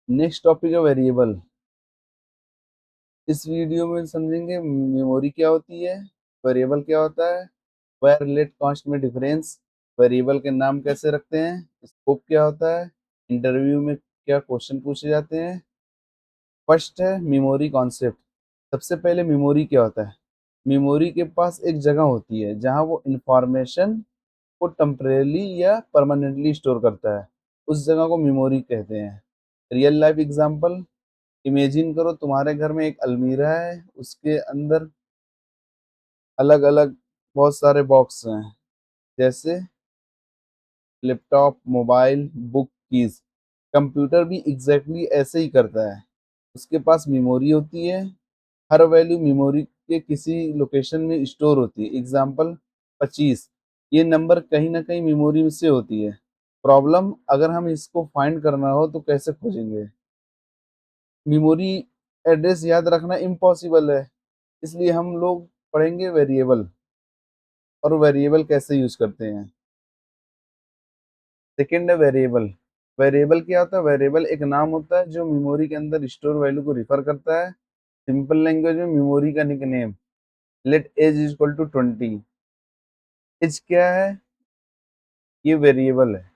Next topic है variable. इस video में समझेंगे मेमोरी क्या होती है, वेरिएबल क्या होता है, वायर रिलेट कॉन्स्ट में डिफरेंस, वेरिएबल के नाम कैसे रखते हैं, स्कोप क्या होता है, इंटरव्यू में क्या क्वेश्चन पूछे जाते हैं। फर्स्ट है मेमोरी कॉन्सेप्ट। सबसे पहले मेमोरी क्या होता है। मेमोरी के पास एक जगह होती है जहां वो इंफॉर्मेशन को टेम्परेली या परमानेंटली स्टोर करता है। उस जगह को मेमोरी कहते हैं। रियल लाइफ एग्जांपल, इमेजिन करो तुम्हारे घर में एक अलमीरा है, उसके अंदर अलग अलग बहुत सारे बॉक्स हैं, जैसे laptop, mobile, book, keys. Computer भी एग्जैक्टली ऐसे ही करता है। उसके पास मेमोरी होती है। हर वैल्यू मेमोरी के किसी लोकेशन में स्टोर होती है। एग्जाम्पल 25, ये नंबर कहीं ना कहीं मेमोरी में से होती है। प्रॉब्लम, अगर हम इसको फाइंड करना हो तो कैसे खोजेंगे। मेमोरी एड्रेस याद रखना इम्पॉसिबल है, इसलिए हम लोग पढ़ेंगे वेरिएबल, और वेरिएबल कैसे यूज करते हैं। सेकेंड है वेरिएबल। वेरिएबल क्या होता है। वेरिएबल एक नाम होता है जो मेमोरी के अंदर स्टोर वैल्यू को रिफर करता है। सिंपल लैंग्वेज में मेमोरी का nickname, let age is equal to 20। Age क्या है, ये वेरिएबल है।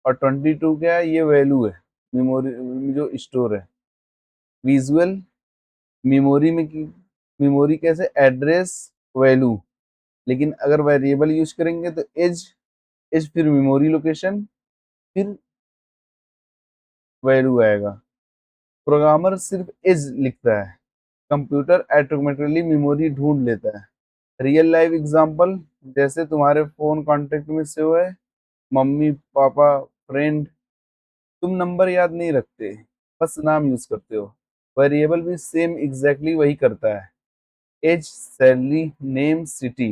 और 22 क्या है, ये वैल्यू है मेमोरी जो स्टोर है। विजुअल, मेमोरी में मेमोरी कैसे, एड्रेस, वैल्यू। लेकिन अगर वेरिएबल यूज करेंगे तो एज, एज फिर मेमोरी लोकेशन, फिर वैल्यू आएगा। प्रोग्रामर सिर्फ एज लिखता है, कंप्यूटर ऑटोमेटिकली मेमोरी ढूंढ लेता है। रियल लाइफ एग्जांपल, जैसे तुम्हारे फोन कांटेक्ट में सेव है, मम्मी पापा, फ्रेंड। तुम नंबर याद नहीं रखते, बस नाम यूज करते हो। वेरिएबल भी सेम एग्जैक्टली वही करता है। एज, सैलरी, नेम, सिटी,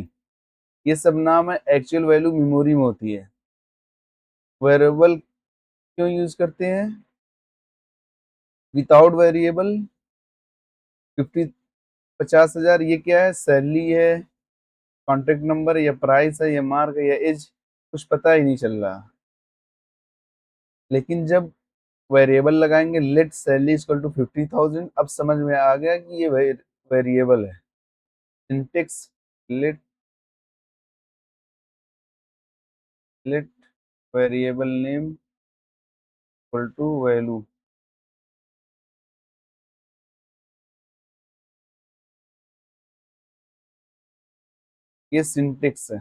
ये सब नाम है, एक्चुअल वैल्यू मेमोरी में होती है। वेरिएबल क्यों यूज करते हैं। विदाउट वेरिएबल 50, 50,000, ये क्या है, सैलरी है, कॉन्टेक्ट नंबर, या प्राइस है, या मार्क है, या एज, कुछ पता ही नहीं चल रहा। लेकिन जब वेरिएबल लगाएंगे, लेट सैलरी इक्वल टू 50,000, अब समझ में आ गया कि ये वेरिएबल है। Syntax, let, let variable name equal to value. ये सिंटेक्स है।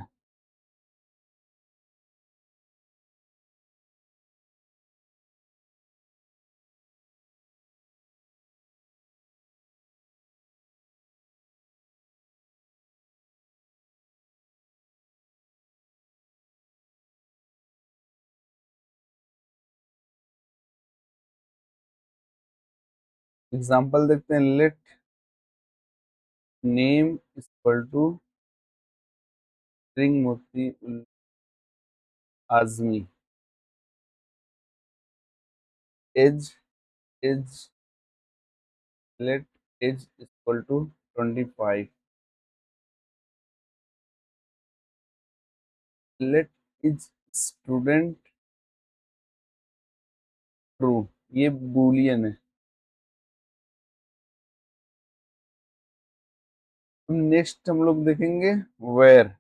एग्जांपल देखते हैं। Let name equal to string Moti ul Azmi. Age, age, let age equal to 25। Let is student true, ये बूलियन है। नेक्स्ट हम लोग देखेंगे वेयर।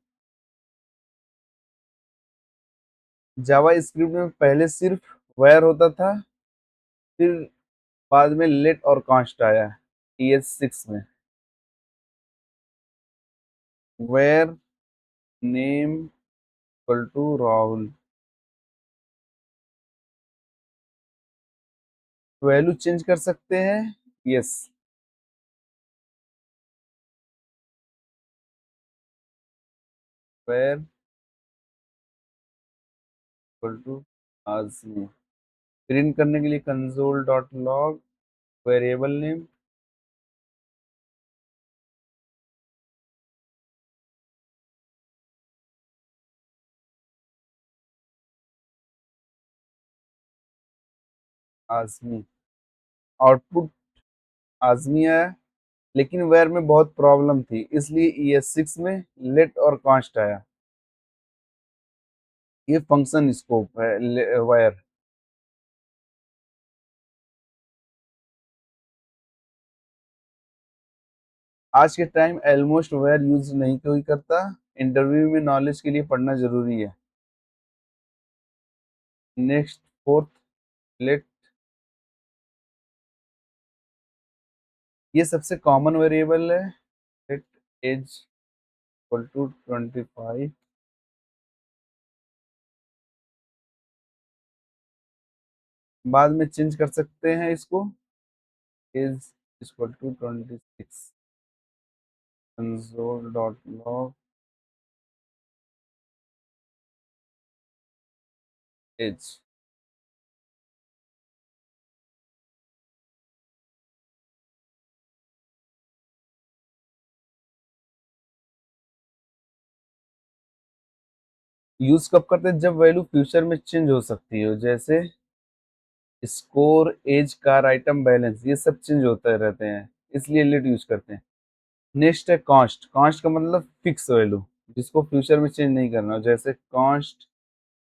जावा स्क्रिप्ट में पहले सिर्फ वेयर होता था, फिर बाद में लेट और कांस्ट आया ES6 में। Var name equal to Rahul, value change कर सकते हैं, yes. Var equal to Azmi. Print करने के लिए console dot log, variable name Azmi. Output Azmi आया। लेकिन वेयर में बहुत प्रॉब्लम थी, इसलिए ES6 में लेट और कांस्ट आया। ये फंक्शन स्कोप है वेयर। आज के टाइम ऑलमोस्ट वेयर यूज नहीं कोई करता, इंटरव्यू में नॉलेज के लिए पढ़ना जरूरी है। नेक्स्ट, फोर्थ, लेट, ये सबसे कॉमन वेरिएबल है। लेट एज इक्वल टू 25, बाद में चेंज कर सकते हैं इसको। Age equal to 26, console dot log age. Use कब करते हैं? जब वैल्यू फ्यूचर में चेंज हो सकती हो, जैसे score, age, car, item, balance, ये सब चेंज होते रहते हैं, इसलिए लेट यूज करते हैं। नेक्स्ट है कॉस्ट। कॉस्ट का मतलब फिक्स वैल्यू, जिसको फ्यूचर में चेंज नहीं करना, जैसे कॉस्ट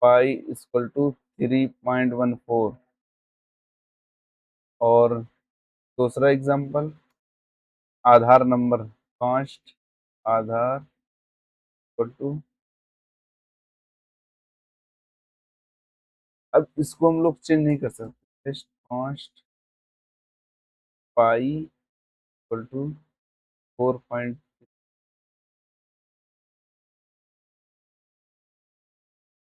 पाई इक्वल टू 3.14। और दूसरा example, Aadhaar number, const Aadhaar equal to, अब इसको हम लोग चेंज नहीं कर सकते, just const pi equal to 4.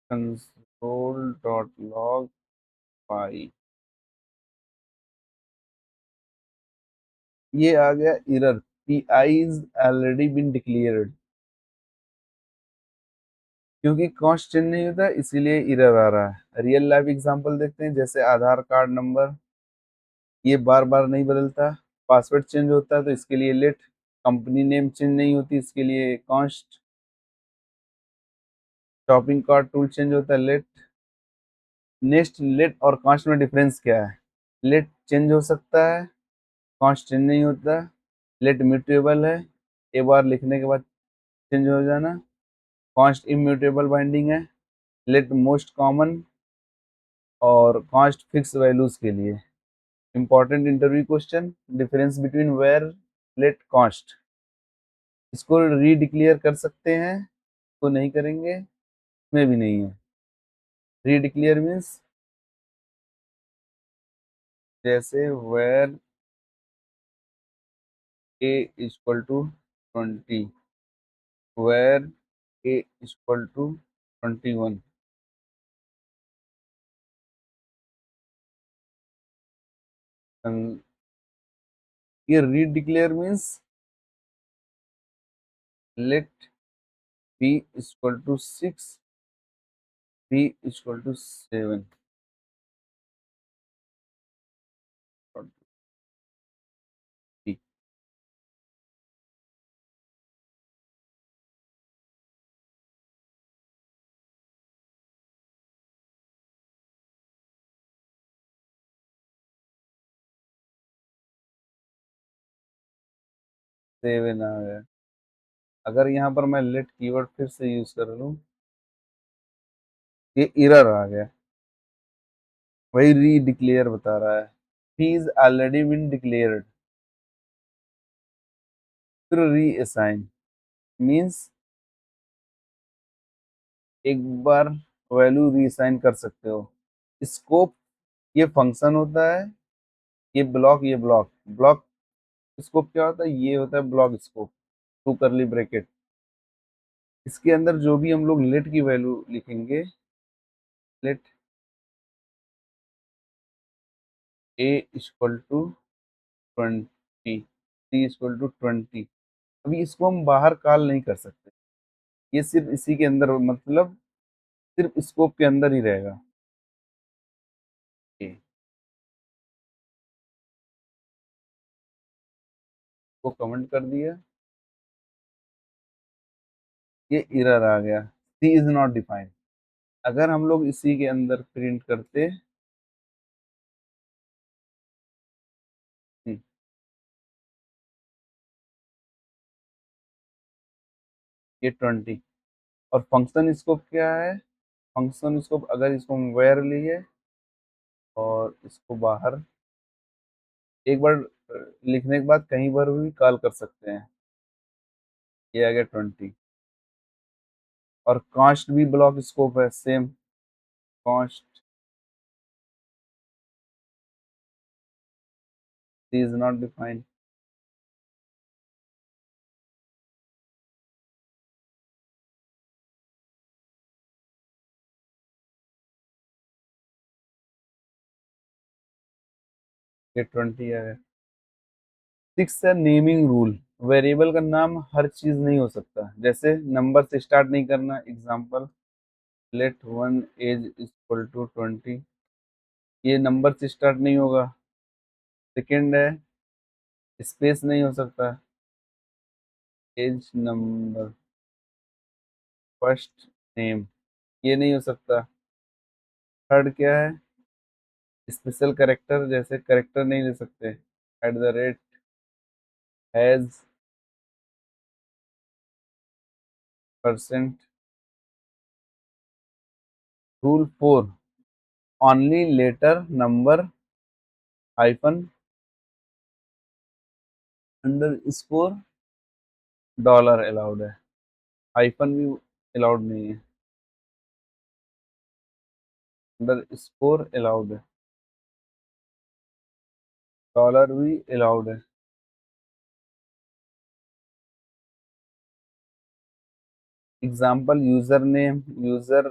Console dot log pi. ये आ गया error, P I is already been declared. क्योंकि कॉस्ट चेंज नहीं होता इसीलिए एरर आ रहा है। रियल लाइफ एग्जांपल देखते हैं, जैसे आधार कार्ड नंबर, ये बार बार नहीं बदलता, पासवर्ड चेंज होता है तो इसके लिए लेट, कंपनी नेम चेंज नहीं होती इसके लिए cost, shopping cart tool change होता है लेट। नेक्स्ट, लेट और कॉस्ट में डिफरेंस क्या है? लेट चेंज हो सकता है, कॉस्ट चेंज नहीं होता। लेट म्यूटेबल है, एक बार लिखने के बाद चेंज हो जाना। कॉस्ट इम्यूटेबल बाइंडिंग है। लेट मोस्ट कॉमन, और कॉस्ट फिक्स वैल्यूज के लिए। Important interview question, difference between var, let, const. इसको रीडिक्लेयर कर सकते हैं तो नहीं करेंगे, इसमें भी नहीं है। रीडिक्लेयर मीन्स जैसे var a equal to 20, var a equal to 21। ये redeclare means let b equal to 6, b equal to 7। 7 आ गया। अगर यहाँ पर मैं लेट कीवर्ड फिर से यूज कर लूँ, ये एरर आ गया, वही री डिक्लेयर बता रहा है। He is already been declared, फिर री असाइन मीन्स एक बार वैल्यू रीअसाइन कर सकते हो। स्कोप, ये फंक्शन होता है, ये ब्लॉक, ये ब्लॉक। ब्लॉक स्कोप क्या होता है? ये होता है block scope, two curly bracket. इसके अंदर जो भी हम लोग लेट की वैल्यू लिखेंगे, let A equal to 20, C equal to 20। अभी इसको हम बाहर कॉल नहीं कर सकते, ये सिर्फ इसी के अंदर, मतलब सिर्फ स्कोप के अंदर ही रहेगा। ये को कमेंट कर दिया, ये एरर आ गया, सी इज नॉट डिफाइंड। अगर हम लोग इसी के अंदर प्रिंट करते, ये 20, और फंक्शन स्कोप क्या है? फंक्शन स्कोप, अगर इसको हम वेयर लिए और इसको बाहर एक बार लिखने के बाद कहीं पर भी कॉल कर सकते हैं। ये आ गया 20। और कास्ट भी ब्लॉक स्कोप है, same. Const is not defined. ये 20 है। 6 है नेमिंग रूल। वेरिएबल का नाम हर चीज नहीं हो सकता, जैसे नंबर से स्टार्ट नहीं करना। Example, let one age equal to 20, ये नंबर से स्टार्ट नहीं होगा। सेकंड है, स्पेस नहीं हो सकता, एज नंबर फर्स्ट नेम, ये नहीं हो सकता। थर्ड क्या है, स्पेशल करेक्टर, जैसे करेक्टर नहीं ले सकते। At the rate, hash, percent. Rule 4, only letter number hyphen underscore dollar allowed है। हाइफन भी अलाउड नहीं है, अंडर स्कोर अलाउड है, डॉलर भी अलाउड है। Example, user name, user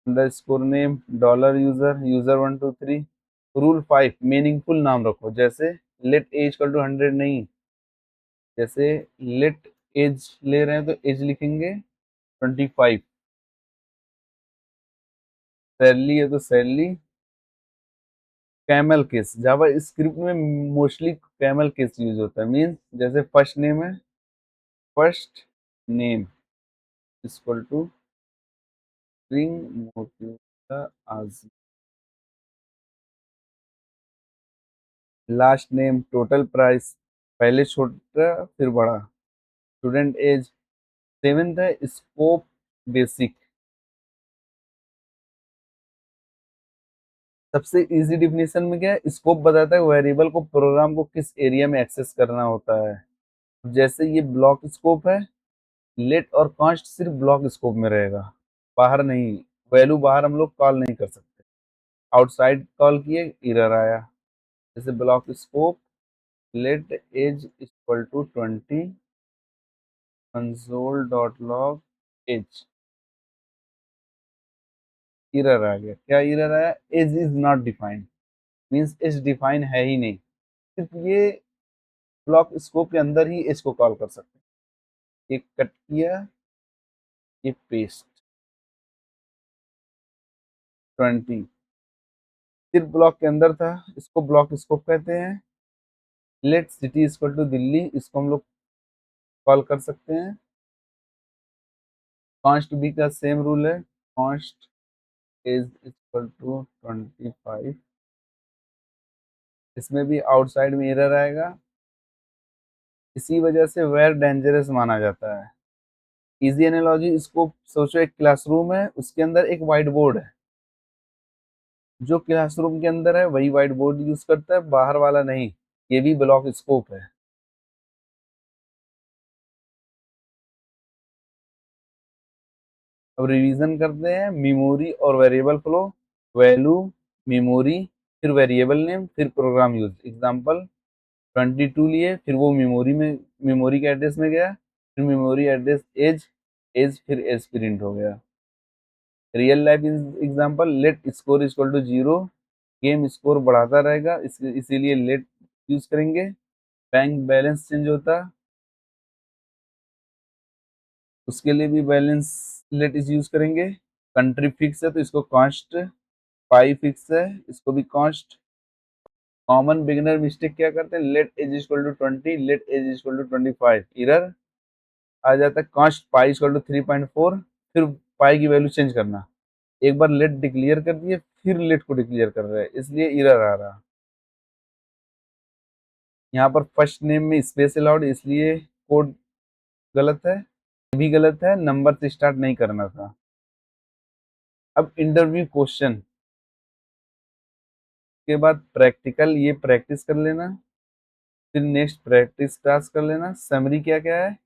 underscore name, dollar user, user 123। Rule 5, meaningful नाम रखो, जैसे लेट एज इक्वल टू 100 नहीं, जैसे लेट एज ले रहे हैं तो एज लिखेंगे 25। सैलरी है तो salary. Camel case, JavaScript में मोस्टली कैमल केस यूज होता है। मीन्स जैसे फर्स्ट नेम है, first name equal to string मोटिव आज। लास्ट नेम, टोटल प्राइस, पहले छोटा फिर बड़ा। Student age. सेवेंथ है स्कोप बेसिक। सबसे इजी डिफिनेशन में क्या है, स्कोप बताता है वेरिएबल को, प्रोग्राम को किस एरिया में एक्सेस करना होता है। जैसे ये ब्लॉक स्कोप है, लेट और कांस्ट सिर्फ ब्लॉक स्कोप में रहेगा, बाहर नहीं। वैल्यू बाहर हम लोग कॉल नहीं कर सकते। आउटसाइड कॉल किए, एरर आया। जैसे block scope let age equal to 20, console dot log age, error आ गया। क्या एरर आया, age is not defined. Means age define है ही नहीं, सिर्फ ये ब्लॉक स्कोप के अंदर ही एज को कॉल कर सकते हैं। ये कट किया, ये पेस्ट। 20 सिर्फ ब्लॉक के अंदर था, इसको ब्लॉक स्कोप कहते हैं। Let city equal to Delhi, इसको हम लोग कॉल कर सकते हैं। कॉन्स्ट बी का सेम रूल है, कॉन्स्ट इज इक्वल टू 25। इसमें भी आउटसाइड में एरर आएगा। इसी वजह से वेर डेंजरस माना जाता है। इजी एनालॉजी, इसको सोचो एक क्लासरूम है, उसके अंदर एक व्हाइट बोर्ड है। जो क्लासरूम के अंदर है वही व्हाइट बोर्ड यूज करता है, बाहर वाला नहीं। ये भी ब्लॉक स्कोप है। अब रिवीजन करते हैं, मेमोरी और वेरिएबल फ्लो। वैल्यू, मेमोरी, फिर वेरिएबल नेम, फिर प्रोग्राम यूज। एग्जांपल, 22 लिए, फिर वो मेमोरी में, मेमोरी के एड्रेस में गया, फिर मेमोरी एड्रेस एज, एज फिर एज प्रिंट हो गया। Real life example, let score equal to 0, game score बढ़ाता रहेगा, इसीलिए लेट यूज करेंगे। बैंक बैलेंस चेंज होता, उसके लिए भी बैलेंस लेट इज यूज करेंगे। कंट्री फिक्स है तो इसको कांस्ट। पाई फिक्स है, इसको भी कांस्ट। कॉमन बिगिनर मिस्टेक क्या करते हैं, let age equal to 20, let age equal to 25, error आ जाता है। कांस्ट पाई इक्वल टू 3.4, फिर पाई की वैल्यू चेंज करना। एक बार लेट डिक्लेयर कर दिए, फिर लेट को डिक्लेयर कर रहे हैं, इसलिए एरर आ रहा। यहाँ पर फर्स्ट नेम में स्पेस अलाउड, इसलिए कोड गलत है। ये भी गलत है, नंबर से स्टार्ट नहीं करना था। अब इंटरव्यू क्वेश्चन के बाद प्रैक्टिकल, ये प्रैक्टिस कर लेना। फिर नेक्स्ट प्रैक्टिस टास्क कर लेना। समरी क्या क्या है,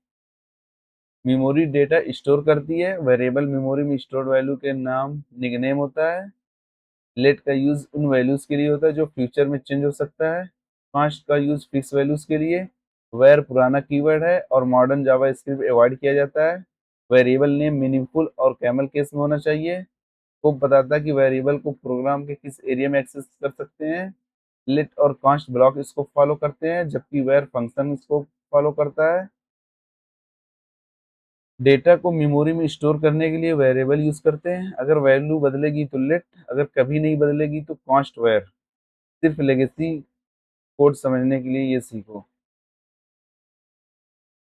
मेमोरी डेटा स्टोर करती है, वेरिएबल मेमोरी में स्टोर्ड वैल्यू के नाम निकनेम होता है। लेट का यूज उन वैल्यूज के लिए होता है जो फ्यूचर में चेंज हो सकता है। कांस्ट का यूज फिक्स वैल्यूज के लिए। वेयर पुराना कीवर्ड है और मॉडर्न जावा स्क्रिप्ट अवॉइड किया जाता है। वेरिएबल नेम मीनिंगफुल और कैमल केस में होना चाहिए। स्कोप बताता है कि वेरिएबल को प्रोग्राम के किस एरिया में एक्सेस कर सकते हैं। लेट और कांस्ट ब्लॉक इसको फॉलो करते हैं, जबकि वेयर फंक्शन इसको फॉलो करता है। डेटा को मेमोरी में स्टोर करने के लिए वेरिएबल यूज करते हैं। अगर वैल्यू बदलेगी तो लेट, अगर कभी नहीं बदलेगी तो कांस्ट वेयर। सिर्फ लेगेसी कोड समझने के लिए ये सीखो।